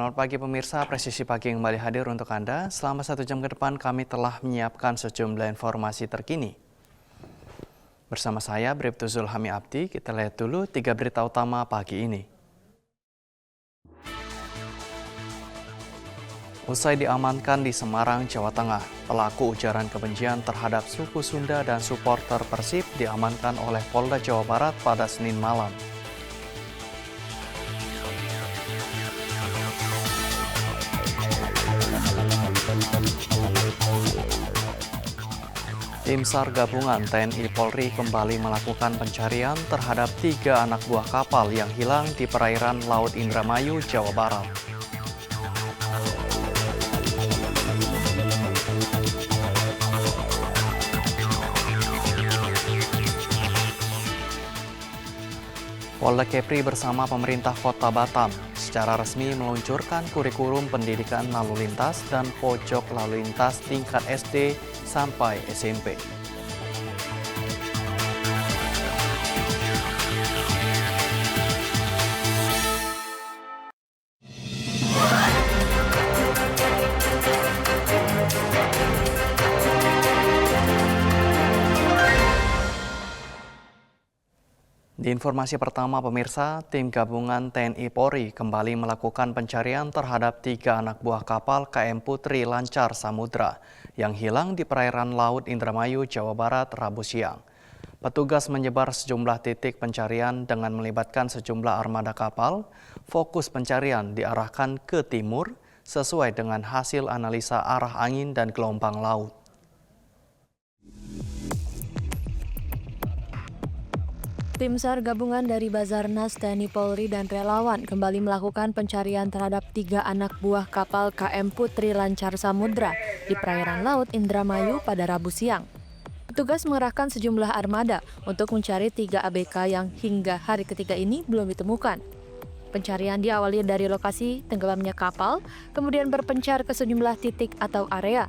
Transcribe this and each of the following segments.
Selamat pagi pemirsa, Presisi Pagi kembali hadir untuk Anda. Selama 1 jam ke depan kami telah menyiapkan sejumlah informasi terkini. Bersama saya, Bribtu Zulhami Abdi, kita lihat dulu 3 berita utama pagi ini. Usai diamankan di Semarang, Jawa Tengah, pelaku ujaran kebencian terhadap suku Sunda dan supporter Persib diamankan oleh Polda Jawa Barat pada Senin malam. Tim SAR gabungan TNI Polri kembali melakukan pencarian terhadap 3 anak buah kapal yang hilang di perairan Laut Indramayu, Jawa Barat. Polda Kepri bersama pemerintah Kota Batam secara resmi meluncurkan kurikulum pendidikan lalu lintas dan pojok lalu lintas tingkat SD sampai SMP. Di informasi pertama pemirsa, tim gabungan TNI Polri kembali melakukan pencarian terhadap 3 anak buah kapal KM Putri Lancar Samudra yang hilang di perairan Laut Indramayu, Jawa Barat, Rabu siang. Petugas menyebar sejumlah titik pencarian dengan melibatkan sejumlah armada kapal. Fokus pencarian diarahkan ke timur sesuai dengan hasil analisa arah angin dan gelombang laut. Tim SAR gabungan dari Basarnas, TNI Polri, dan relawan kembali melakukan pencarian terhadap 3 anak buah kapal KM Putri Lancar Samudra di perairan Laut Indramayu pada Rabu siang. Petugas mengerahkan sejumlah armada untuk mencari 3 ABK yang hingga hari ketiga ini belum ditemukan. Pencarian diawali dari lokasi tenggelamnya kapal, kemudian berpencar ke sejumlah titik atau area.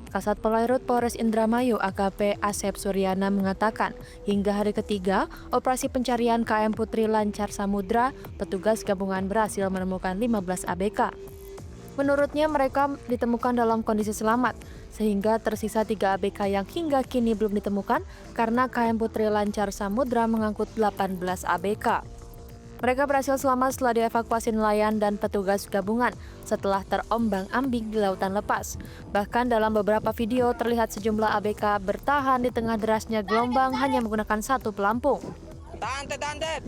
Kasat Polairut Polres Indramayu AKP Asep Suryana mengatakan, hingga hari ketiga operasi pencarian KM Putri Lancar Samudra, petugas gabungan berhasil menemukan 15 ABK. Menurutnya mereka ditemukan dalam kondisi selamat, sehingga tersisa 3 ABK yang hingga kini belum ditemukan karena KM Putri Lancar Samudra mengangkut 18 ABK. Mereka berhasil selamat setelah dievakuasi nelayan dan petugas gabungan setelah terombang-ambing di lautan lepas. Bahkan dalam beberapa video terlihat sejumlah ABK bertahan di tengah derasnya gelombang hanya menggunakan 1 pelampung.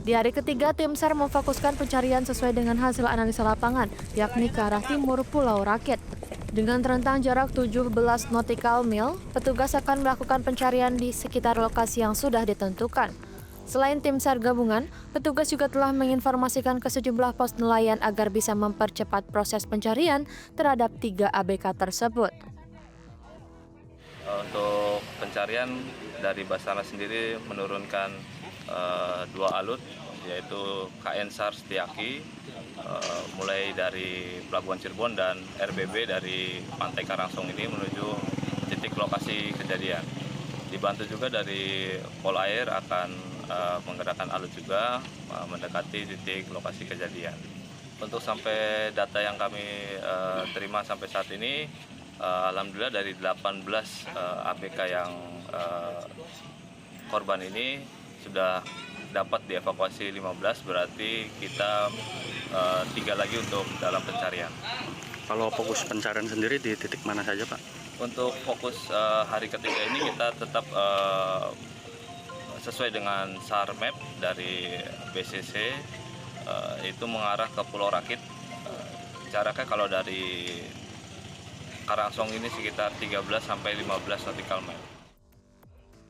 Di hari ketiga, tim SAR memfokuskan pencarian sesuai dengan hasil analisa lapangan, yakni ke arah timur Pulau Rakyat. Dengan rentang jarak 17 nautical mil, petugas akan melakukan pencarian di sekitar lokasi yang sudah ditentukan. Selain tim SAR gabungan, petugas juga telah menginformasikan ke sejumlah pos nelayan agar bisa mempercepat proses pencarian terhadap 3 ABK tersebut. Untuk pencarian dari Basarnas sendiri menurunkan 2 alut, yaitu KN SAR Setiaki, mulai dari Pelabuhan Cirebon dan RBB dari Pantai Karangsong ini menuju titik lokasi kejadian. Dibantu juga dari Polair akan menggerakkan alut juga mendekati titik lokasi kejadian. Untuk sampai data yang kami terima sampai saat ini, alhamdulillah dari 18 ABK yang korban ini sudah dapat dievakuasi 15, berarti kita 3 lagi untuk dalam pencarian. Kalau fokus pencarian sendiri di titik mana saja, Pak? Untuk fokus hari ketiga ini kita tetap sesuai dengan SAR map dari BCC, itu mengarah ke Pulau Rakit. Jaraknya kalau dari Karangsong ini sekitar 13 sampai 15 nautical mile.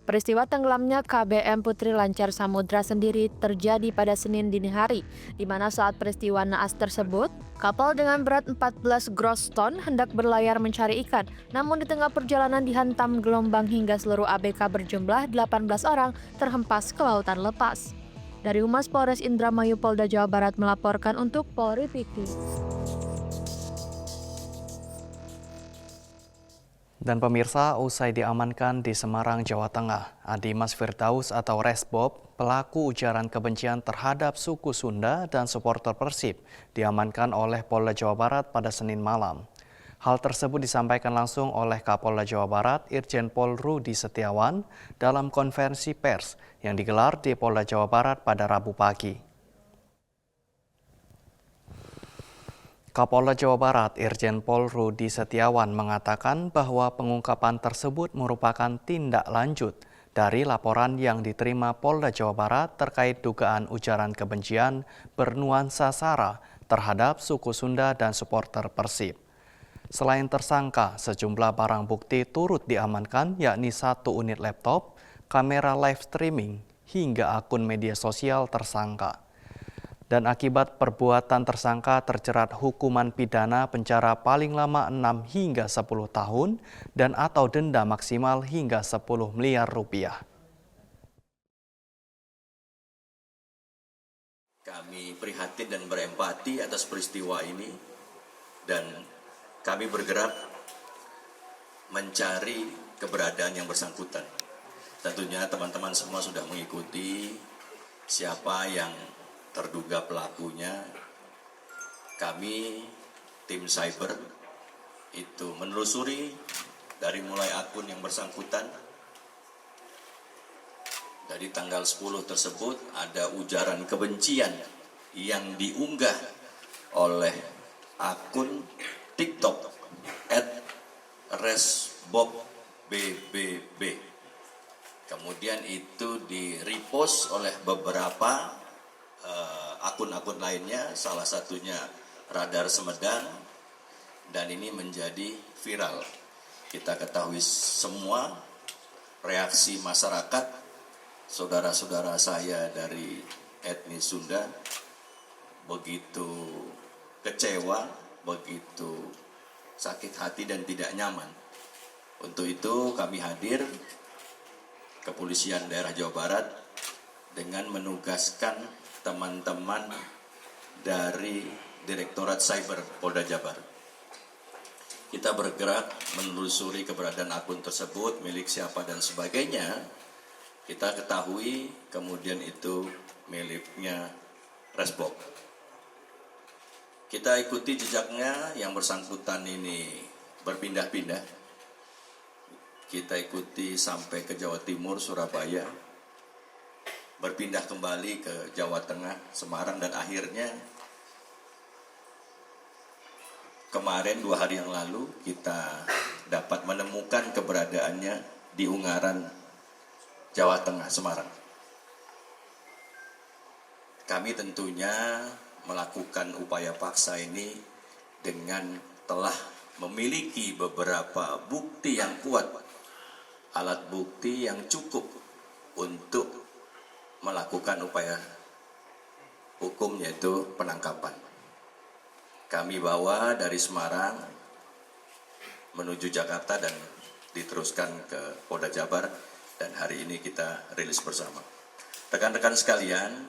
Peristiwa tenggelamnya KBM Putri Lancar Samudra sendiri terjadi pada Senin dini hari, di mana saat peristiwa naas tersebut, kapal dengan berat 14 gross ton hendak berlayar mencari ikan, namun di tengah perjalanan dihantam gelombang hingga seluruh ABK berjumlah 18 orang terhempas ke lautan lepas. Dari Humas Polres Indramayu Polda Jawa Barat melaporkan untuk Polri TV. Dan pemirsa, usai diamankan di Semarang, Jawa Tengah, Adimas Firdaus atau Resbob, pelaku ujaran kebencian terhadap suku Sunda dan supporter Persib, diamankan oleh Polda Jawa Barat pada Senin malam. Hal tersebut disampaikan langsung oleh Kapolda Jawa Barat, Irjen Pol Rudi Setiawan, dalam konferensi pers yang digelar di Polda Jawa Barat pada Rabu pagi. Kapolda Jawa Barat, Irjen Pol Rudi Setiawan mengatakan bahwa pengungkapan tersebut merupakan tindak lanjut dari laporan yang diterima Polda Jawa Barat terkait dugaan ujaran kebencian bernuansa SARA terhadap suku Sunda dan supporter Persib. Selain tersangka, sejumlah barang bukti turut diamankan, yakni 1 unit laptop, kamera live streaming, hingga akun media sosial tersangka. Dan akibat perbuatan tersangka terjerat hukuman pidana penjara paling lama 6 hingga 10 tahun dan atau denda maksimal hingga 10 miliar rupiah. Kami prihatin dan berempati atas peristiwa ini dan kami bergerak mencari keberadaan yang bersangkutan. Tentunya teman-teman semua sudah mengikuti siapa yang terduga pelakunya. Kami tim cyber itu menelusuri dari mulai akun yang bersangkutan. Dari tanggal 10 tersebut ada ujaran kebencian yang diunggah oleh akun TikTok @resbobbb. Kemudian itu di-repost oleh beberapa akun-akun lainnya, salah satunya Radar Semedang, dan ini menjadi viral. Kita ketahui semua reaksi masyarakat, saudara-saudara saya dari etnis Sunda begitu kecewa, begitu sakit hati dan tidak nyaman. Untuk itu kami hadir Kepolisian Daerah Jawa Barat dengan menugaskan teman-teman dari Direktorat Cyber Polda Jabar. Kita bergerak menelusuri keberadaan akun tersebut, milik siapa dan sebagainya. Kita ketahui kemudian itu miliknya Resbob. Kita ikuti jejaknya, yang bersangkutan ini berpindah-pindah. Kita ikuti sampai ke Jawa Timur, Surabaya, berpindah kembali ke Jawa Tengah, Semarang, dan akhirnya kemarin 2 hari yang lalu kita dapat menemukan keberadaannya di Ungaran, Jawa Tengah, Semarang. Kami tentunya melakukan upaya paksa ini dengan telah memiliki beberapa bukti yang kuat, alat bukti yang cukup untuk melakukan upaya hukum, yaitu penangkapan. Kami bawa dari Semarang menuju Jakarta dan diteruskan ke Polda Jabar, dan hari ini kita rilis bersama. Rekan-rekan sekalian,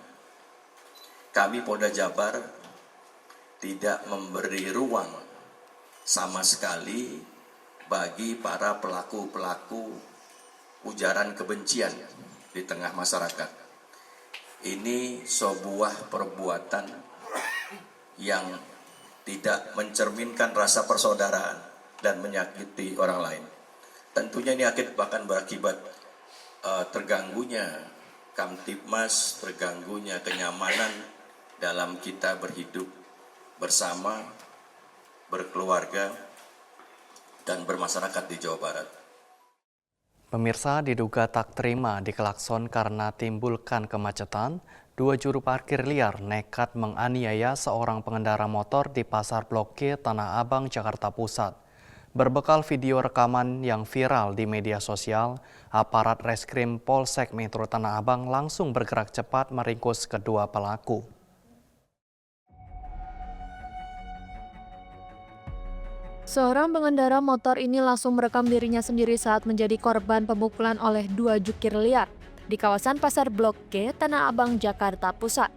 kami Polda Jabar tidak memberi ruang sama sekali bagi para pelaku-pelaku ujaran kebencian di tengah masyarakat. Ini sebuah perbuatan yang tidak mencerminkan rasa persaudaraan dan menyakiti orang lain. Tentunya ini bahkan berakibat terganggunya Kamtibmas, terganggunya kenyamanan dalam kita berhidup bersama, berkeluarga, dan bermasyarakat di Jawa Barat. Pemirsa, diduga tak terima diklakson karena timbulkan kemacetan, 2 juru parkir liar nekat menganiaya seorang pengendara motor di Pasar Blok G, Tanah Abang, Jakarta Pusat. Berbekal video rekaman yang viral di media sosial, aparat Reskrim Polsek Metro Tanah Abang langsung bergerak cepat meringkus kedua pelaku. Seorang pengendara motor ini langsung merekam dirinya sendiri saat menjadi korban pemukulan oleh 2 jukir liar di kawasan Pasar Blok G, Tanah Abang, Jakarta Pusat.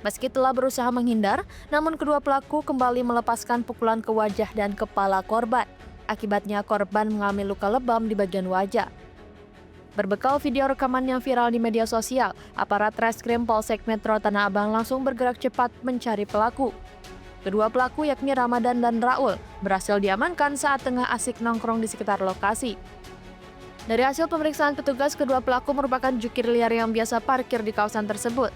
Meski telah berusaha menghindar, namun kedua pelaku kembali melepaskan pukulan ke wajah dan kepala korban. Akibatnya korban mengalami luka lebam di bagian wajah. Berbekal video rekaman yang viral di media sosial, aparat Reskrim Polsek Metro Tanah Abang langsung bergerak cepat mencari pelaku. Kedua pelaku yakni Ramadan dan Raul berhasil diamankan saat tengah asik nongkrong di sekitar lokasi. Dari hasil pemeriksaan petugas, kedua pelaku merupakan jukir liar yang biasa parkir di kawasan tersebut.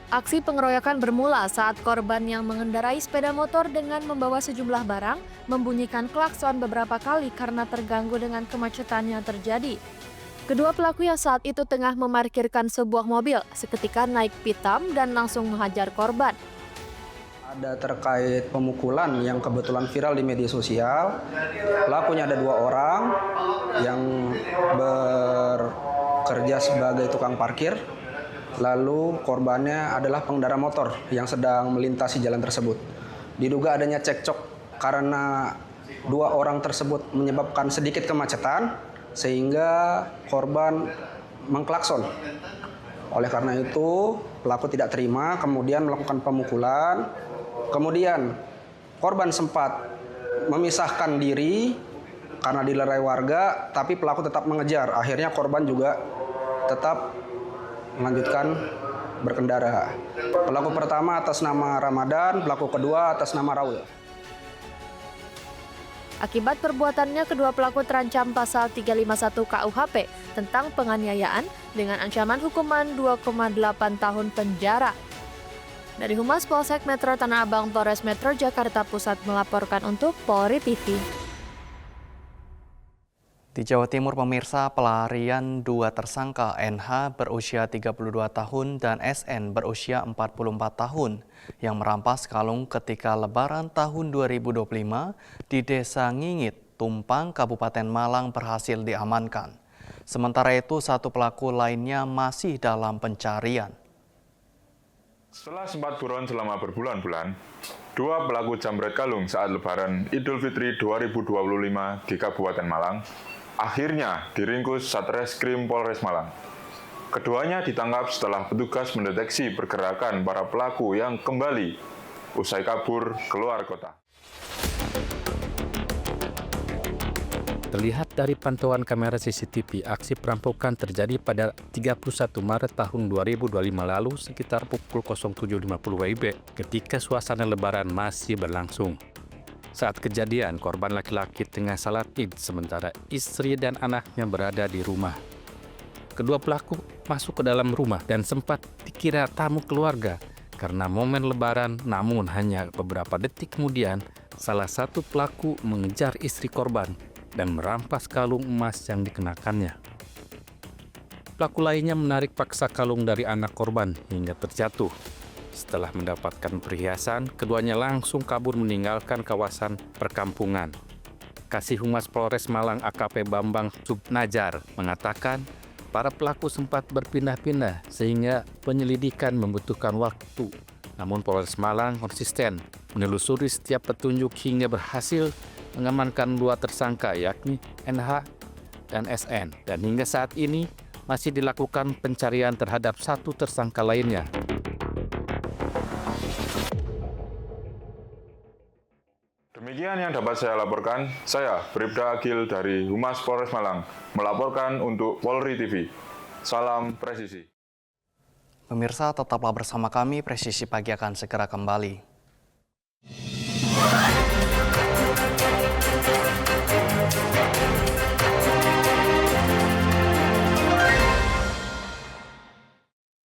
Aksi pengeroyokan bermula saat korban yang mengendarai sepeda motor dengan membawa sejumlah barang membunyikan klakson beberapa kali karena terganggu dengan kemacetan yang terjadi. Kedua pelaku yang saat itu tengah memarkirkan sebuah mobil seketika naik pitam dan langsung menghajar korban. Ada terkait pemukulan yang kebetulan viral di media sosial. Pelakunya ada 2 orang yang bekerja sebagai tukang parkir. Lalu korbannya adalah pengendara motor yang sedang melintasi jalan tersebut. Diduga adanya cekcok karena 2 orang tersebut menyebabkan sedikit kemacetan sehingga korban mengklakson. Oleh karena itu pelaku tidak terima, kemudian melakukan pemukulan. Kemudian korban sempat memisahkan diri karena dilerai warga, tapi pelaku tetap mengejar. Akhirnya korban juga tetap melanjutkan berkendara. Pelaku pertama atas nama Ramadan, pelaku kedua atas nama Raul. Akibat perbuatannya, kedua pelaku terancam pasal 351 KUHP tentang penganiayaan dengan ancaman hukuman 2,8 tahun penjara. Dari Humas Polsek Metro Tanah Abang, Polres Metro Jakarta Pusat melaporkan untuk Polri TV. Di Jawa Timur, pemirsa, pelarian 2 tersangka NH berusia 32 tahun dan SN berusia 44 tahun yang merampas kalung ketika Lebaran tahun 2025 di Desa Ngingit, Tumpang, Kabupaten Malang berhasil diamankan. Sementara itu, 1 pelaku lainnya masih dalam pencarian. Setelah sempat buron selama berbulan-bulan, 2 pelaku jambret kalung saat Lebaran Idul Fitri 2025 di Kabupaten Malang akhirnya diringkus Satreskrim Polres Malang. Keduanya ditangkap setelah petugas mendeteksi pergerakan para pelaku yang kembali usai kabur keluar kota. Terlihat dari pantauan kamera CCTV, aksi perampokan terjadi pada 31 Maret tahun 2025 lalu sekitar pukul 07.50 WIB ketika suasana Lebaran masih berlangsung. Saat kejadian, korban laki-laki tengah salat Id sementara istri dan anaknya berada di rumah. Kedua pelaku masuk ke dalam rumah dan sempat dikira tamu keluarga karena momen Lebaran, namun hanya beberapa detik kemudian salah satu pelaku mengejar istri korban dan merampas kalung emas yang dikenakannya. Pelaku lainnya menarik paksa kalung dari anak korban hingga terjatuh. Setelah mendapatkan perhiasan, keduanya langsung kabur meninggalkan kawasan perkampungan. Kasih Humas Polres Malang AKP Bambang Subnajar mengatakan para pelaku sempat berpindah-pindah sehingga penyelidikan membutuhkan waktu. Namun Polres Malang konsisten menelusuri setiap petunjuk hingga berhasil mengamankan 2 tersangka yakni NH dan SN. Dan hingga saat ini masih dilakukan pencarian terhadap 1 tersangka lainnya. Demikian yang dapat saya laporkan. Saya, Bribda Agil dari Humas Polres Malang, melaporkan untuk Polri TV. Salam presisi. Pemirsa, tetaplah bersama kami, Presisi Pagi akan segera kembali.